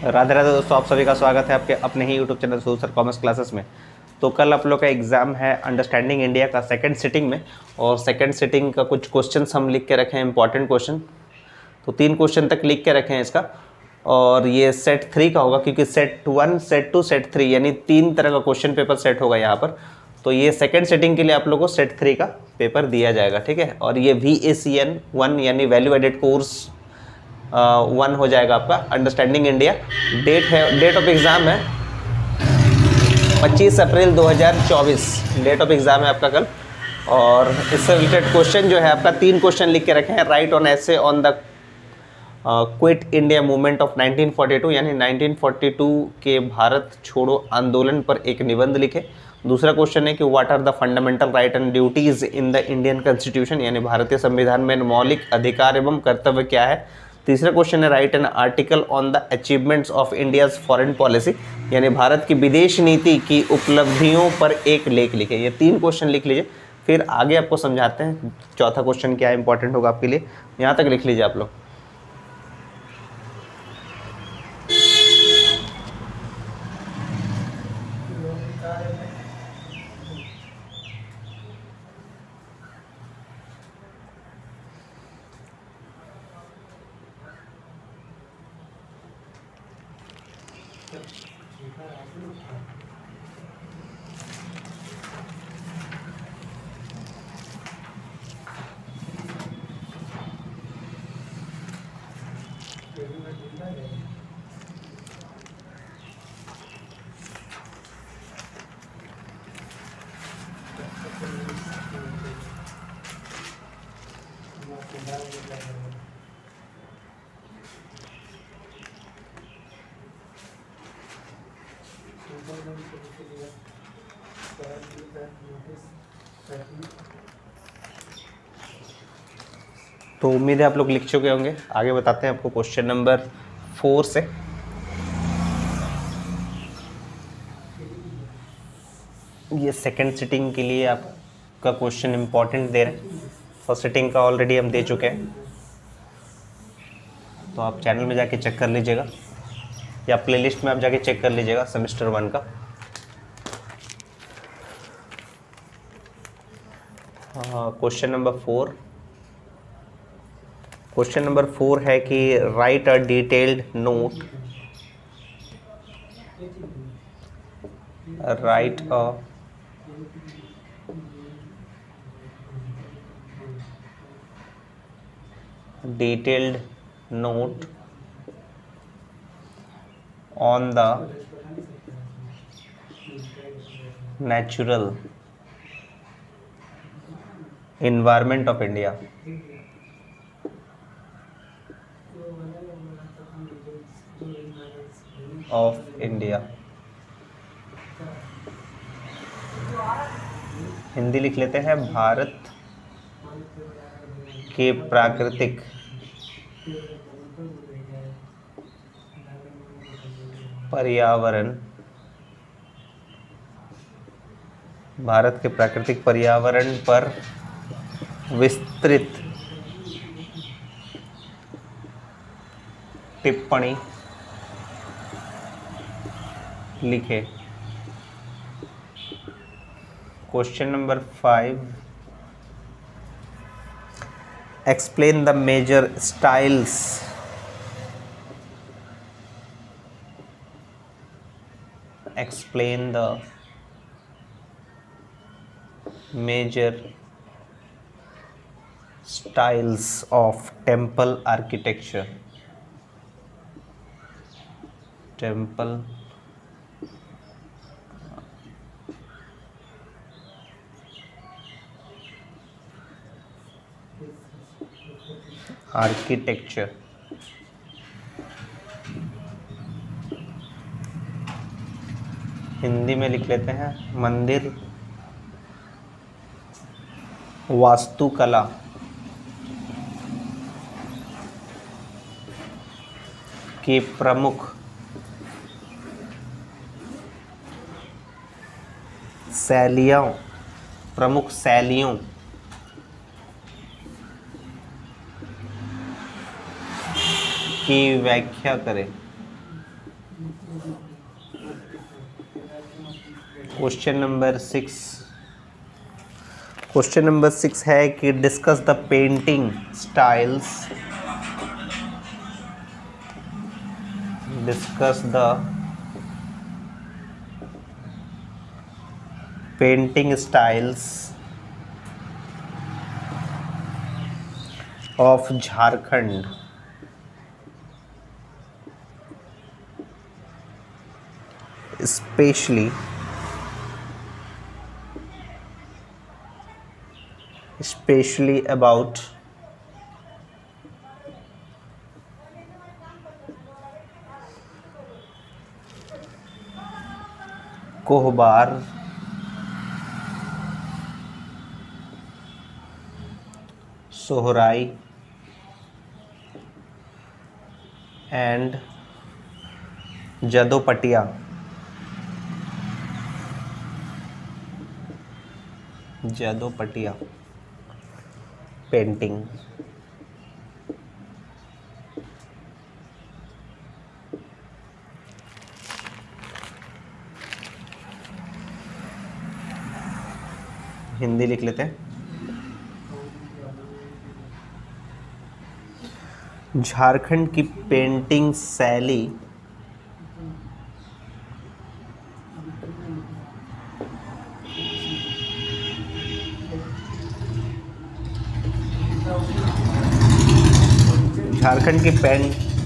राधे राधे दोस्तों, आप सभी का स्वागत है आपके अपने ही यूट्यूब चैनल सूद सर कॉमर्स क्लासेस में। तो कल आप लोग का एग्ज़ाम है अंडरस्टैंडिंग इंडिया का सेकंड सिटिंग में, और सेकंड सिटिंग का कुछ क्वेश्चंस हम लिख के रखे हैं, इंपॉर्टेंट क्वेश्चन। तो 3 क्वेश्चन तक लिख के रखे हैं इसका, और ये सेट 3 का होगा क्योंकि सेट 1, सेट 2, सेट 3 यानी 3 तरह का क्वेश्चन पेपर सेट होगा यहाँ पर। तो ये सेकंड सिटिंग के लिए आप लोगों को सेट 3 का पेपर दिया जाएगा, ठीक है। और ये VACN 1 यानी वैल्यू एडेड कोर्स 1 हो जाएगा आपका understanding India. Date of exam है 25 अप्रैल 2024, डेट ऑफ एग्ज़ाम है आपका कल। और इससे रिलेटेड क्वेश्चन जो है आपका 3 क्वेश्चन लिख के रखे हैं। राइट ऑन ऐसे on the quit India movement of 1942 यानी 1942 के भारत छोड़ो आंदोलन पर एक निबंध लिखे। दूसरा क्वेश्चन है कि what are the fundamental right and duties in the Indian constitution यानी भारतीय संविधान में मौलिक अधिकार एवं कर्तव्य क्या है। तीसरा क्वेश्चन है right an article on the achievements of India's foreign policy यानी भारत की विदेश नीति की उपलब्धियों पर एक लेख लिखे। ये 3 क्वेश्चन लिख लीजिए, फिर आगे आपको समझाते हैं चौथा क्वेश्चन क्या इंपॉर्टेंट होगा आपके लिए। यहाँ तक लिख लीजिए आप लोग। तो उम्मीद है आप लोग लिख चुके होंगे। आगे बताते हैं आपको क्वेश्चन नंबर 4 से। ये सेकंड सिटिंग के लिए आपका क्वेश्चन इंपॉर्टेंट दे रहे हैं। फर्स्ट सिटिंग का ऑलरेडी हम दे चुके हैं, तो आप चैनल में जाके चेक कर लीजिएगा या प्लेलिस्ट में आप जाके चेक कर लीजिएगा सेमेस्टर 1 का। Question number 4। क्वेश्चन नंबर 4 है कि right a detailed note, right a detailed note on the natural environment of India. Hindi लिख लेते हैं। भारत के प्राकृतिक पर्यावरण, भारत के प्राकृतिक पर्यावरण पर विस्तृत टिप्पणी लिखे। Question number 5, explain the major styles explain the major styles of temple architecture. Temple architecture। Hindi में लिख लेते हैं मंदिर वास्तुकला के प्रमुख शैलियों की व्याख्या करें। क्वेश्चन नंबर 6, क्वेश्चन नंबर 6 है कि discuss the painting styles, discuss the painting styles of Jharkhand, especially about Kohbar, Sohrai and Jadopatia, Jadopatia painting. Hindi लिख लेते हैं। झारखंड की पेंटिंग शैली झारखंड की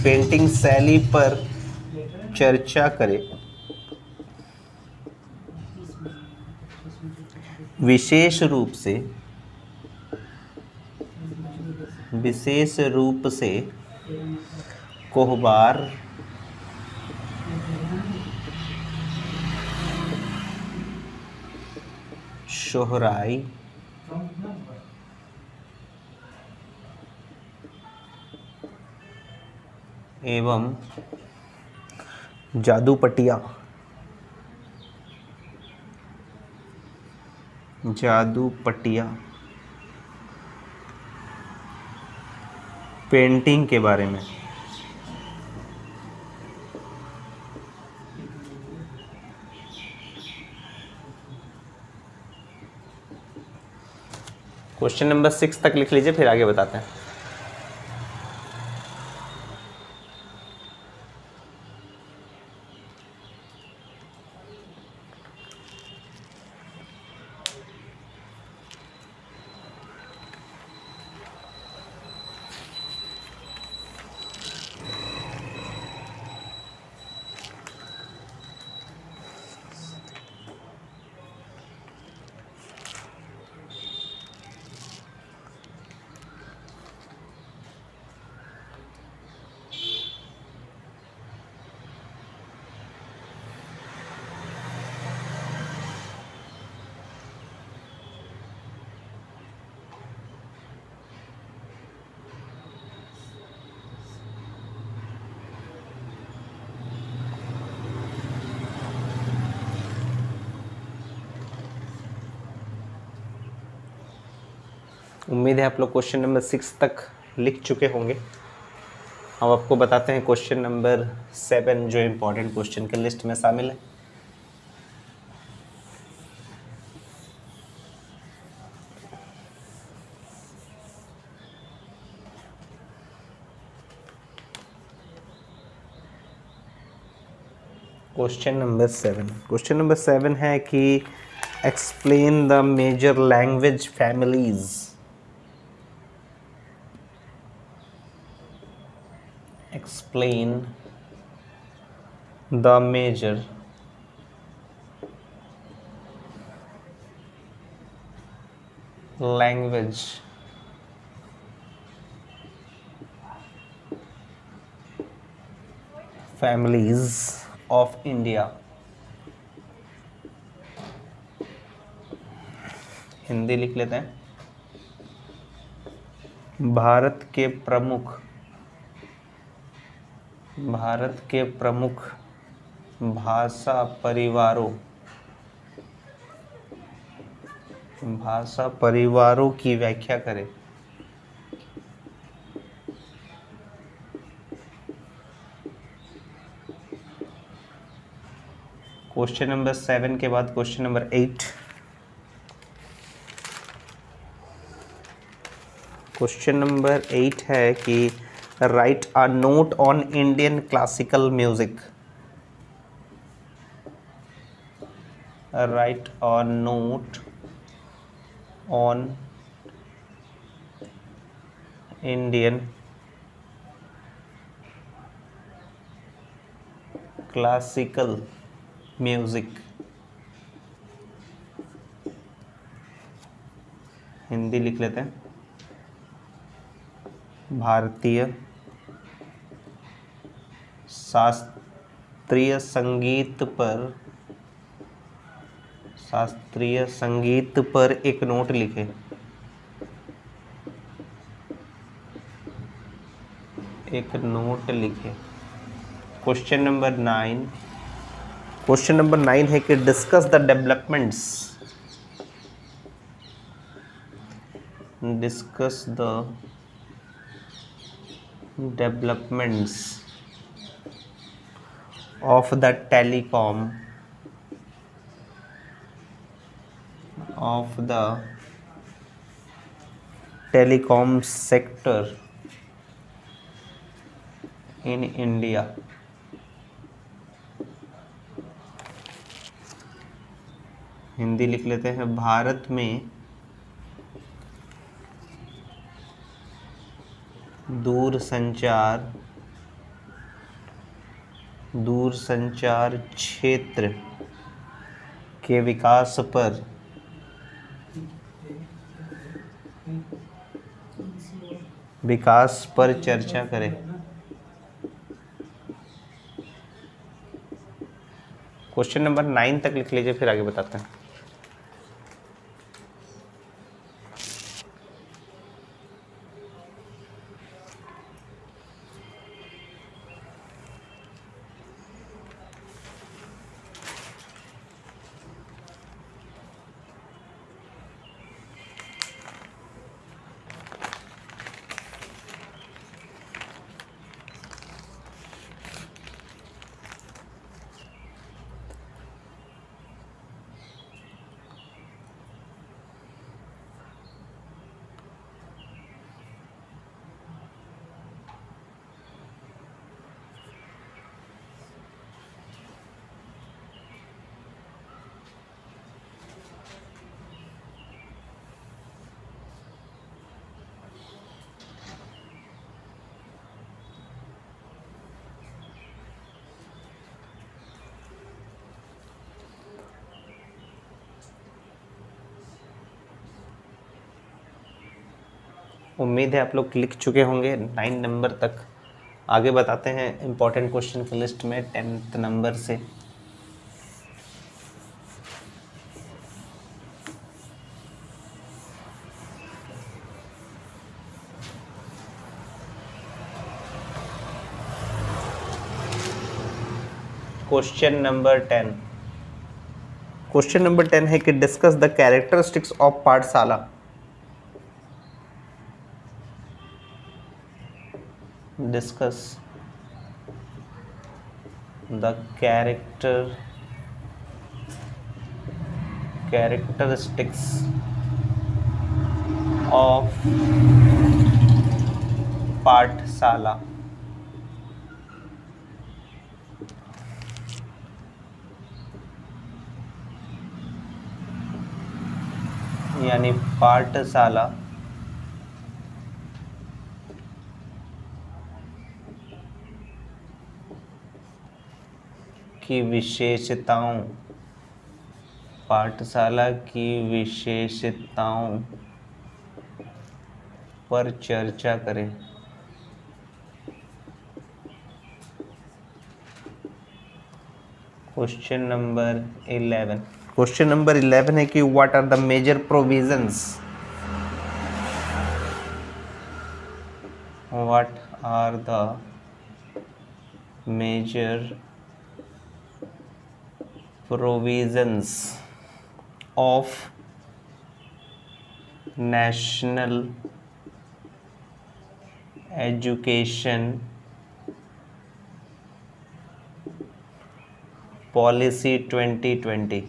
पेंटिंग शैली पर चर्चा करें। विशेष रूप से कोहबार, सोहराई एवं जादूपटिया पेंटिंग के बारे में। क्वेश्चन नंबर 6 तक लिख लीजिए, फिर आगे बताते हैं। उम्मीद है आप लोग क्वेश्चन नंबर 6 तक लिख चुके होंगे। अब आपको बताते हैं क्वेश्चन नंबर 7 जो इम्पोर्टेंट क्वेश्चन के लिस्ट में शामिल है। क्वेश्चन नंबर 7 है कि explain the major language families, explain the major language families of India। Hindi लिख लेते हैं। भारत के प्रमुख भाषा परिवारों की व्याख्या करें। क्वेश्चन नंबर 7 के बाद क्वेश्चन नंबर 8। क्वेश्चन नंबर 8 है कि right a note on Indian classical music. Right a note on Indian classical music. Hindi लिख लेते हैं। भारतीय शास्त्रीय संगीत पर एक नोट लिखे। एक नोट लिखे। Question number 9। क्वेश्चन नंबर 9 है कि discuss the developments. Discuss the developments of the telecom sector in India. Hindi लिख लेते हैं। भारत में दूरसंचार क्षेत्र के विकास पर चर्चा करें। क्वेश्चन नंबर 9 तक लिख लीजिए, फिर आगे बताते हैं। उम्मीद है आप लोग लिख चुके होंगे 9 नंबर तक। आगे बताते हैं इम्पोर्टेंट क्वेश्चन की लिस्ट में 10th नंबर से। Question number 10। क्वेश्चन नंबर 10 है कि डिस्कस द कैरेक्टरिस्टिक्स ऑफ पाठशाला। डिस्कस द कैरेक्टरिस्टिक्स ऑफ पाठशाला। यानी पाठशाला की विशेषताओं। पाठशाला की विशेषताओं पर चर्चा करें। Question number 11। क्वेश्चन नंबर 11 है कि what are the major provisions. What are the major provisions of national education policy 2020।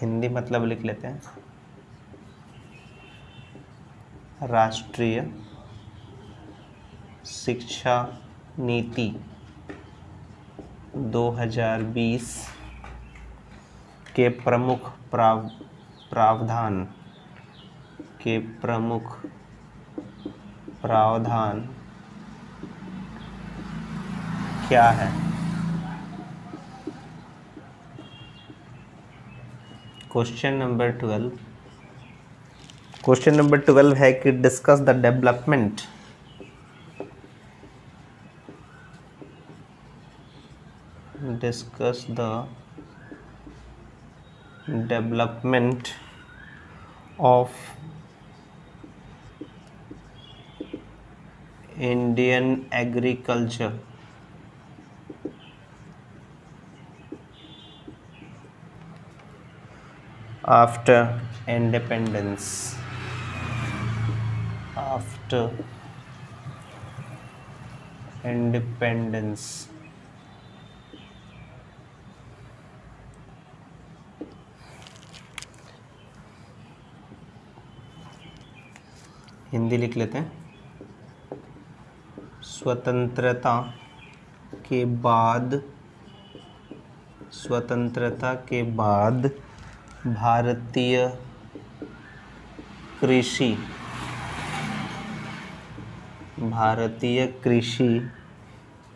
Hindi मतलब लिख लेते हैं, राष्ट्रीय शिक्षा नीति 2020 के प्रमुख प्रावधान क्या है? क्वेश्चन नंबर 12 है कि discuss the development of Indian agriculture after independence। Hindi लिख लेते हैं, स्वतंत्रता के बाद भारतीय कृषि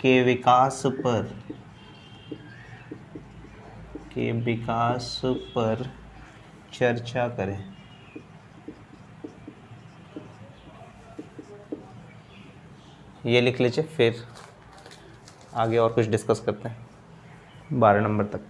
के विकास पर चर्चा करें। ये लिख लीजिए, फिर आगे और कुछ डिस्कस करते हैं 12 नंबर तक।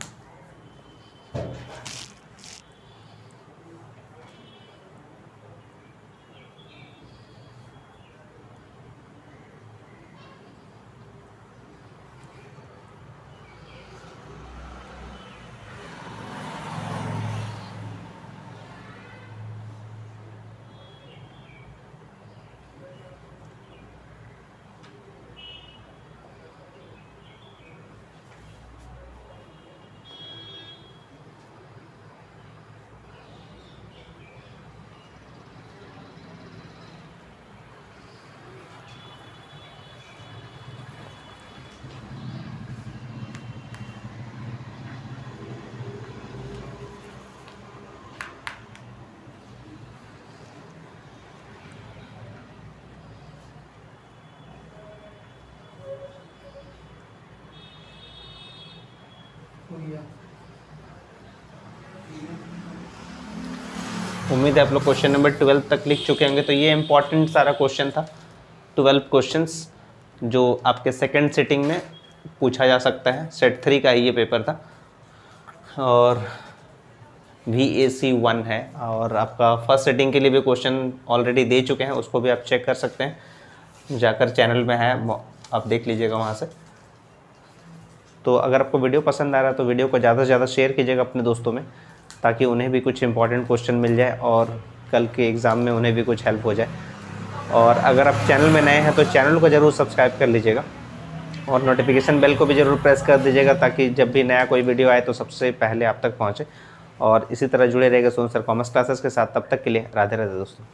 उम्मीद है आप लोग क्वेश्चन नंबर 12 तक लिख चुके होंगे। तो ये इम्पॉर्टेंट सारा क्वेश्चन था, 12 क्वेश्चंस जो आपके सेकंड सिटिंग में पूछा जा सकता है। सेट 3 का ही ये पेपर था और VAC 1 है, और आपका फर्स्ट सिटिंग के लिए भी क्वेश्चन ऑलरेडी दे चुके हैं, उसको भी आप चेक कर सकते हैं, जाकर चैनल में है, आप देख लीजिएगा वहाँ से। तो अगर आपको वीडियो पसंद आ रहा है तो वीडियो को ज़्यादा से ज़्यादा शेयर कीजिएगा अपने दोस्तों में, ताकि उन्हें भी कुछ इंपॉर्टेंट क्वेश्चन मिल जाए और कल के एग्ज़ाम में उन्हें भी कुछ हेल्प हो जाए। और अगर आप चैनल में नए हैं तो चैनल को ज़रूर सब्सक्राइब कर लीजिएगा और नोटिफिकेशन बेल को भी ज़रूर प्रेस कर दीजिएगा, ताकि जब भी नया कोई वीडियो आए तो सबसे पहले आप तक पहुँचे। और इसी तरह जुड़े रहेगा सोनू सर कॉमर्स क्लासेस के साथ। तब तक के लिए राधे राधे दोस्तों।